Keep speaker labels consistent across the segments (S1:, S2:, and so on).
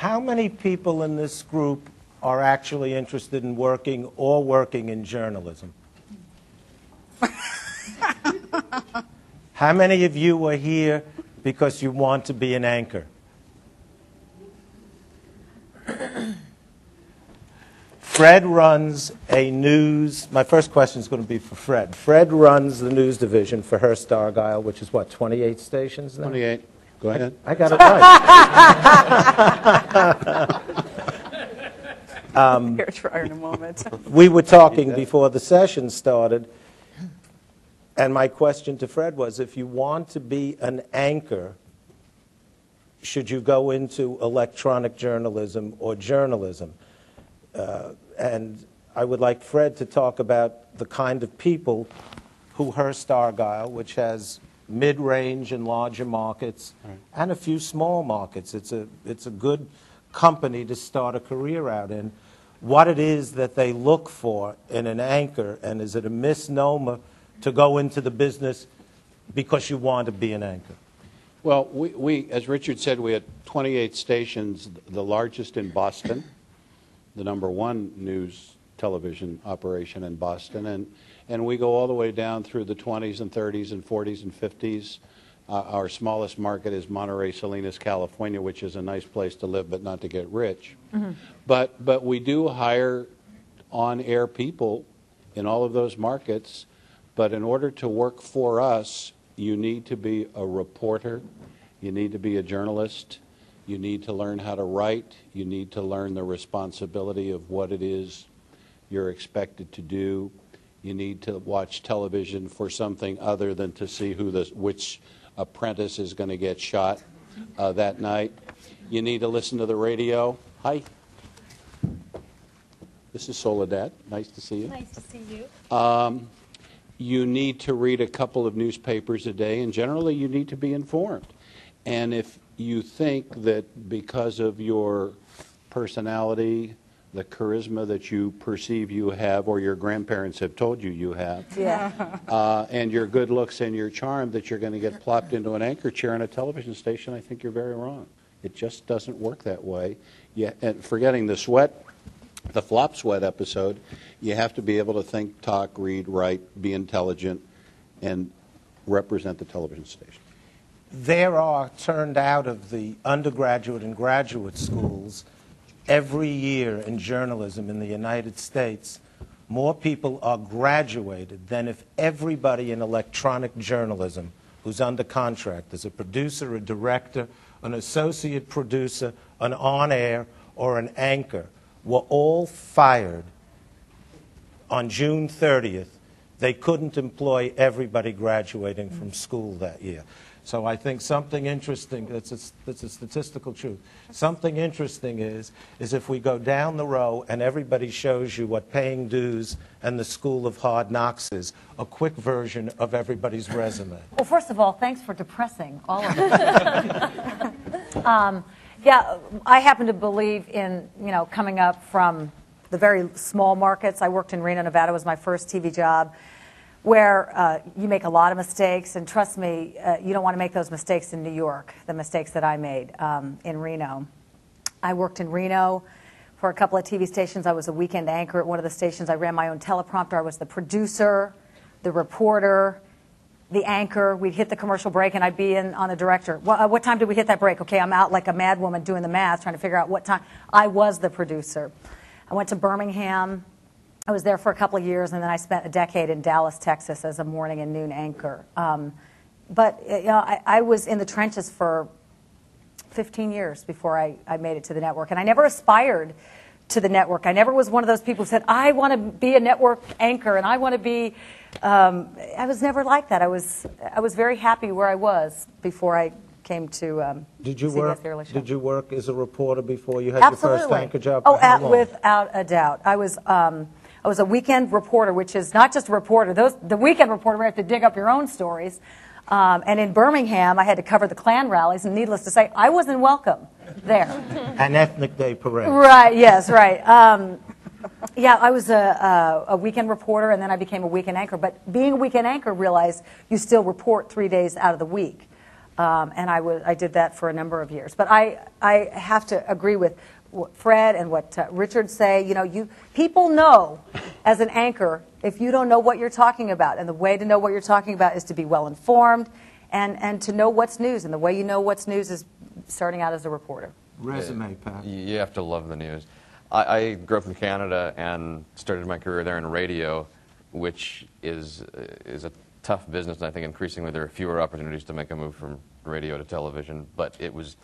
S1: How many people in this group are actually interested in working or working in journalism? How many of you are here because you want to be an anchor? Fred runs a news, my first question is going to be for Fred. Fred runs the news division for Hearst Argyle, which is what, 28 stations now?
S2: 28. Go ahead.
S1: I got it right.
S3: Here, try in a moment.
S1: We were talking before the session started, and my question to Fred was, if you want to be an anchor, should you go into electronic journalism or journalism? And I would like Fred to talk about the kind of people who Hearst Argyle, which has mid-range and larger markets, and a few small markets. It's a good company to start a career out in. What it is that they look for in an anchor, and is it a misnomer to go into the business because you want to be an anchor?
S2: Well, we, as Richard said, we had 28 stations, the largest in Boston, the #1 news television operation in Boston, and we go all the way down through the 20s and 30s and 40s and 50s. Our smallest market is Monterey, Salinas, California, which is a nice place to live but not to get rich. Mm-hmm. But we do hire on-air people in all of those markets, but in order to work for us, you need to be a reporter, you need to be a journalist, you need to learn how to write, you need to learn the responsibility of what it is you're expected to do. You need to watch television for something other than to see which apprentice is going to get shot that night. You need to listen to the radio. Hi. This is Soledad. Nice to see you.
S4: Nice to see you.
S2: You need to read a couple of newspapers a day, and generally you need to be informed. And if you think that because of your personality, the charisma that you perceive you have, or your grandparents have told you have, and your good looks and your charm, that you're going to get plopped into an anchor chair on a television station, I think you're very wrong. It just doesn't work that way. And forgetting the flop sweat episode, you have to be able to think, talk, read, write, be intelligent, and represent the television station.
S1: There are, turned out of the undergraduate and graduate schools, every year in journalism in the United States, more people are graduated than if everybody in electronic journalism who's under contract as a producer, a director, an associate producer, an on-air, or an anchor were all fired on June 30th. They couldn't employ everybody graduating from school that year. So I think something interesting, that's a statistical truth, something interesting is if we go down the row and everybody shows you what paying dues and the School of Hard Knocks is, a quick version of everybody's resume.
S4: Well, first of all, thanks for depressing all of us. Yeah, I happen to believe in, coming up from the very small markets. I worked in Reno, Nevada, was my first TV job, where you make a lot of mistakes, and trust me, you don't want to make those mistakes in New York, the mistakes that I made in Reno. I worked in Reno for a couple of TV stations. I was a weekend anchor at one of the stations. I ran my own teleprompter. I was the producer, the reporter, the anchor. We'd hit the commercial break, and I'd be in on the director. What time did we hit that break? Okay, I'm out like a mad woman doing the math, trying to figure out what time. I was the producer. I went to Birmingham. I was there for a couple of years, and then I spent a decade in Dallas, Texas as a morning and noon anchor. But I was in the trenches for 15 years before I made it to the network. And I never aspired to the network. I never was one of those people who said, I want to be a network anchor, and I want to be, I was never like that. I was very happy where I was before I came to
S1: Did you work as a reporter before you had
S4: Absolutely.
S1: your first anchor job?
S4: Oh, without a doubt. I was a weekend reporter, which is not just a reporter. The weekend reporter, we have to dig up your own stories. And in Birmingham, I had to cover the Klan rallies, and needless to say, I wasn't welcome there.
S1: An ethnic day parade.
S4: Right, yes, right. Yeah, I was a weekend reporter, and then I became a weekend anchor. But being a weekend anchor, realized you still report 3 days out of the week. And I did that for a number of years. But I have to agree with what Fred and what Richard say. You know, people know as an anchor if you don't know what you're talking about. And the way to know what you're talking about is to be well informed and to know what's news. And the way you know what's news is starting out as a reporter.
S1: Resume, Pat.
S3: You have to love the news. I grew up in Canada and started my career there in radio, which is a tough business, and I think increasingly there are fewer opportunities to make a move from radio to television. But it was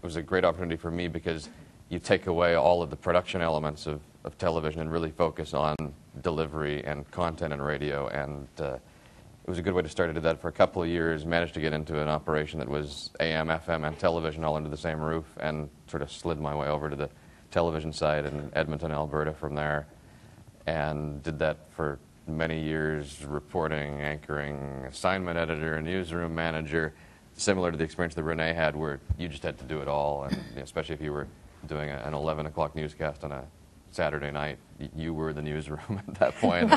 S3: a great opportunity for me because you take away all of the production elements of television and really focus on delivery and content in radio. And it was a good way to start. I did that for a couple of years, managed to get into an operation that was AM, FM, and television all under the same roof, and sort of slid my way over to the television side in Edmonton, Alberta from there, and did that for many years, reporting, anchoring, assignment editor, newsroom manager, similar to the experience that Renee had where you just had to do it all, and especially if you were doing an 11 o'clock newscast on a Saturday night, you were the newsroom at that point.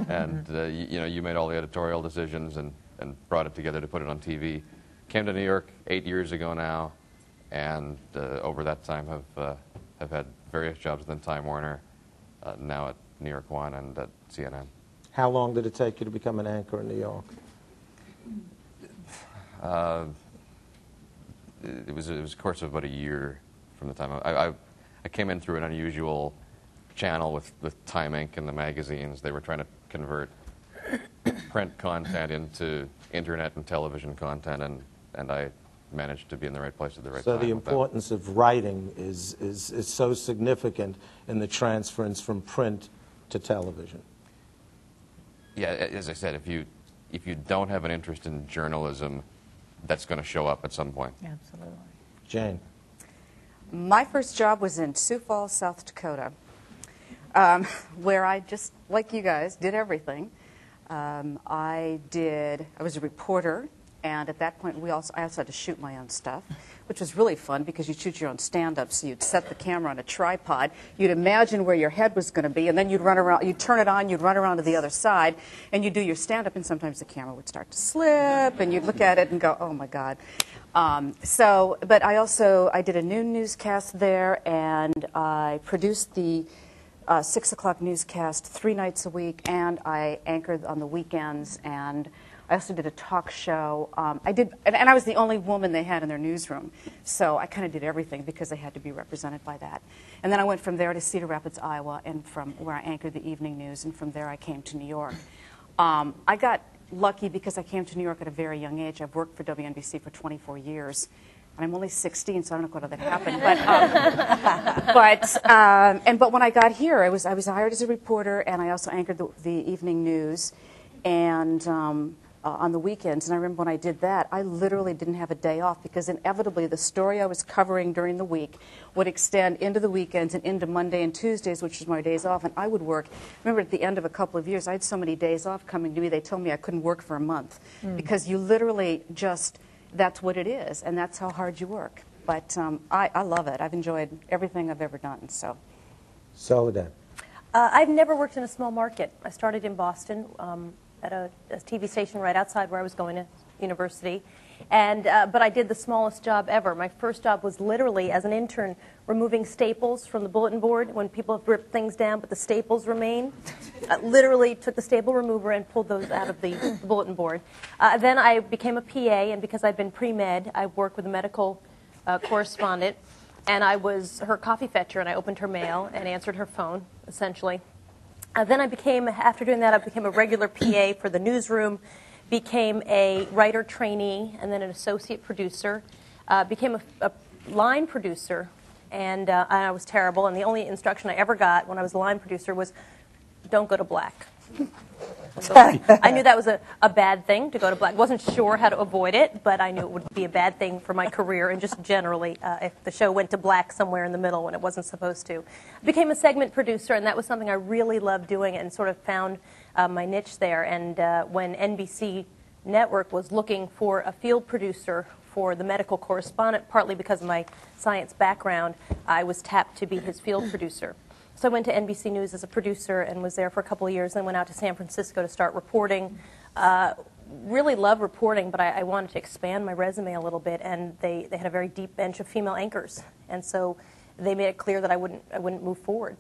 S3: And you made all the editorial decisions and brought it together to put it on TV. Came to New York 8 years ago now, and over that time have had various jobs within Time Warner, now at New York One and at CNN.
S1: How long did it take you to become an anchor in New York?
S3: It was a course of about a year from the time I came in through an unusual channel with Time Inc. and the magazines. They were trying to convert print content into internet and television content, and I managed to be in the right place at the right time.
S1: So the importance of writing is so significant in the transference from print to television.
S3: Yeah, as I said, if you don't have an interest in journalism, that's going to show up at some point.
S4: Absolutely.
S1: Jane.
S5: My first job was in Sioux Falls, South Dakota, where I just, like you guys, did everything. I was a reporter, and at that point I also had to shoot my own stuff, which was really fun because you'd shoot your own stand-up. So you'd set the camera on a tripod, you'd imagine where your head was going to be, and then you'd run around, you'd turn it on, you'd run around to the other side, and you'd do your stand-up, and sometimes the camera would start to slip, and you'd look at it and go, oh my God. But I did a noon newscast there, and I produced the 6 o'clock newscast 3 nights a week, and I anchored on the weekends, and I also did a talk show. And I was the only woman they had in their newsroom, so I kind of did everything because I had to be represented by that. And then I went from there to Cedar Rapids, Iowa, and from where I anchored the evening news, and from there I came to New York. I got lucky because I came to New York at a very young age. I've worked for WNBC for 24 years. And I'm only 16, so I don't know how that happened. But when I got here, I was hired as a reporter, and I also anchored the evening news, and on the weekends. And I remember when I did that, I literally didn't have a day off because inevitably the story I was covering during the week would extend into the weekends and into Monday and Tuesdays, which was my days off, and I would work. I remember at the end of a couple of years, I had so many days off coming to me, they told me I couldn't work for a month because you literally just, that's what it is, and that's how hard you work. But I love it. I've enjoyed everything I've ever done. So
S1: Soledad.
S6: I've never worked in a small market. I started in Boston at a TV station right outside where I was going to university. But I did the smallest job ever. My first job was literally, as an intern, removing staples from the bulletin board when people have ripped things down, but the staples remain. I literally took the staple remover and pulled those out of the bulletin board. Then I became a PA, and because I'd been pre-med, I worked with a medical correspondent, and I was her coffee fetcher, and I opened her mail and answered her phone, essentially. Then after doing that, I became a regular PA for the newsroom, became a writer trainee, and then an associate producer, became a line producer, and I was terrible, and the only instruction I ever got when I was a line producer was, don't go to black. So I knew that was a bad thing, to go to black. Wasn't sure how to avoid it, but I knew it would be a bad thing for my career and just generally if the show went to black somewhere in the middle when it wasn't supposed to. I became a segment producer, and that was something I really loved doing and sort of found my niche there. And when NBC Network was looking for a field producer for the medical correspondent, partly because of my science background, I was tapped to be his field producer. So I went to NBC News as a producer and was there for a couple of years, then went out to San Francisco to start reporting. really love reporting, but I wanted to expand my resume a little bit, and they had a very deep bench of female anchors, and so they made it clear that I wouldn't move forward.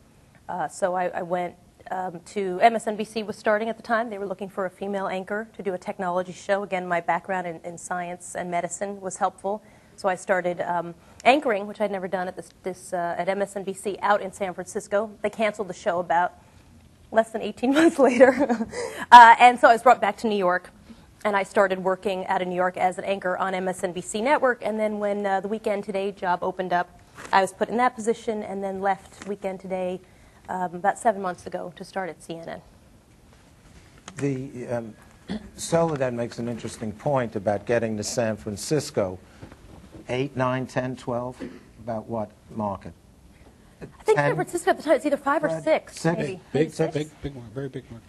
S6: So I went to MSNBC was starting at the time. They were looking for a female anchor to do a technology show. Again, my background in science and medicine was helpful, so I started anchoring, which I'd never done at at MSNBC out in San Francisco. They canceled the show about less than 18 months later, and so I was brought back to New York, and I started working out of New York as an anchor on MSNBC Network. And then when the Weekend Today job opened up, I was put in that position, and then left Weekend Today about 7 months ago to start at CNN.
S1: Soledad makes an interesting point about getting to San Francisco. 8, 9, 10, 12? About what market?
S6: I think San Francisco at the time, it's either 5 or 6, maybe.
S2: Big market, very big market.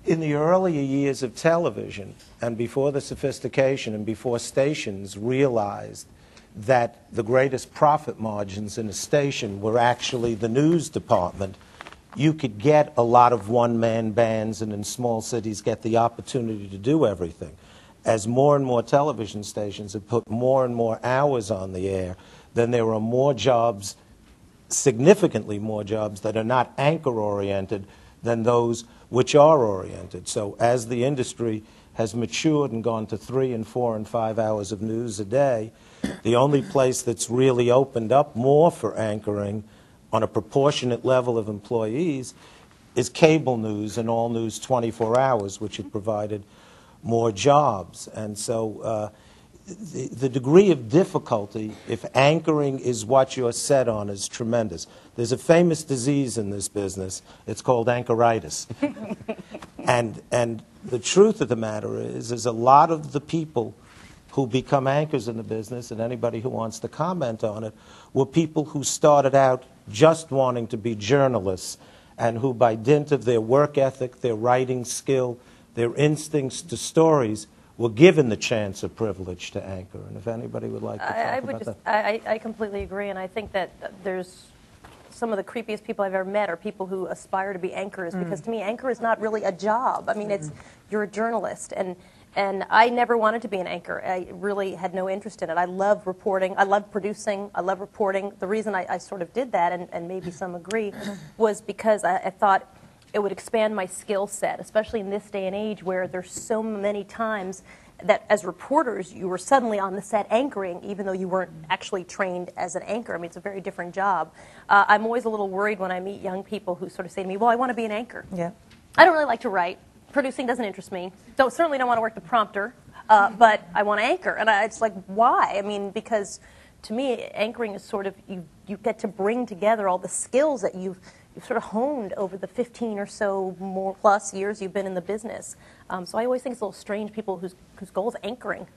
S1: In the earlier years of television, and before the sophistication and before stations realized that the greatest profit margins in a station were actually the news department, you could get a lot of one-man bands, and in small cities get the opportunity to do everything. As more and more television stations have put more and more hours on the air, then there are more jobs, significantly more jobs, that are not anchor-oriented than those which are oriented. So as the industry has matured and gone to 3 and 4 and 5 hours of news a day, the only place that's really opened up more for anchoring on a proportionate level of employees is cable news and all news 24 hours, which had provided more jobs. And so the degree of difficulty, if anchoring is what you're set on, is tremendous. There's a famous disease in this business. It's called anchoritis. and the truth of the matter is a lot of the people who become anchors in the business, and anybody who wants to comment on it, were people who started out just wanting to be journalists, and who by dint of their work ethic, their writing skill, their instincts to stories, were given the chance or privilege to anchor. And if anybody would like to talk about that.
S6: I completely agree, and I think that there's some of the creepiest people I've ever met are people who aspire to be anchors, because to me, anchor is not really a job. I mean, you're a journalist, and I never wanted to be an anchor. I really had no interest in it. I love reporting. I love producing. I love reporting. The reason I sort of did that, and maybe some agree, was because I thought it would expand my skill set, especially in this day and age where there's so many times that as reporters you were suddenly on the set anchoring even though you weren't actually trained as an anchor. I mean, it's a very different job. I'm always a little worried when I meet young people who sort of say to me, well, I want to be an anchor.
S4: Yeah.
S6: I don't really like to write. Producing doesn't interest me. Certainly don't want to work the prompter, but I want to anchor. And it's like, why? I mean, because to me, anchoring is sort of, you get to bring together all the skills that you've sort of honed over the 15 or so more plus years you've been in the business. So I always think it's a little strange, people whose goal is anchoring.